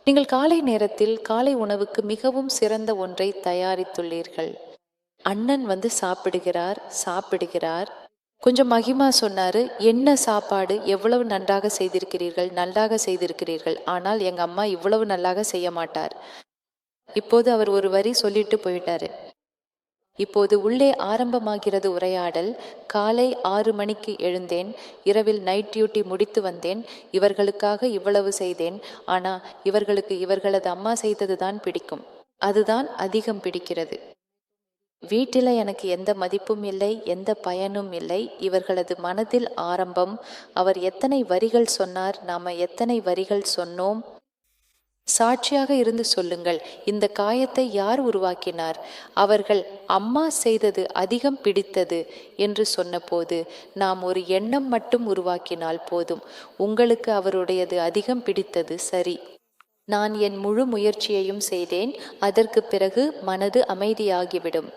நீங்கள் காலை நேரத்தில் காலை உணவுக்கு மிகவும் சிறந்த ஒன்றை தயாரித்துள்ளீர்கள். அண்ணன் வந்து சாப்பிடுகிறார். கொஞ்சம் மகிமா சொன்னாரு, என்ன சாப்பாடு, எவ்வளவு நன்றாக செய்திருக்கிறீர்கள். ஆனால் எங்க அம்மா இவ்வளவு நல்லாக செய்ய மாட்டார். இப்போது அவர் ஒரு வரி சொல்லிட்டு போயிட்டாரு. இப்போது உள்ளே ஆரம்பமாகிறது உரையாடல். காலை 6 மணிக்கு எழுந்தேன். இரவில் நைட் டியூட்டி முடித்து வந்தேன். இவர்களுக்காக இவ்வளவு செய்தேன். ஆனா இவர்களுக்கு இவர்களது அம்மா செய்ததுதான் பிடிக்கும். அதுதான் அதிகம் பிடிக்கிறது. வீட்டில் எனக்கு எந்த மதிப்பும் இல்லை, எந்த பயனும் இல்லை. இவர்களது மனதில் ஆரம்பம். அவர் எத்தனை வரிகள் சொன்னார், நாம எத்தனை வரிகள் சொன்னோம்? சாட்சியாக இருந்து சொல்லுங்கள். இந்த காயத்தை யார் உருவாக்கினார்? அவர்கள் அம்மா செய்தது அதிகம் பிடித்தது என்று சொன்னபோது நாம் ஒரு எண்ணம் மட்டும் உருவாக்கினால் போதும். உங்களுக்கு அவருடையது அதிகம் பிடித்தது சரி. நான் என் முழு முயற்சியையும் செய்தேன். அதற்கு பிறகு மனது அமைதியாகிவிடும்.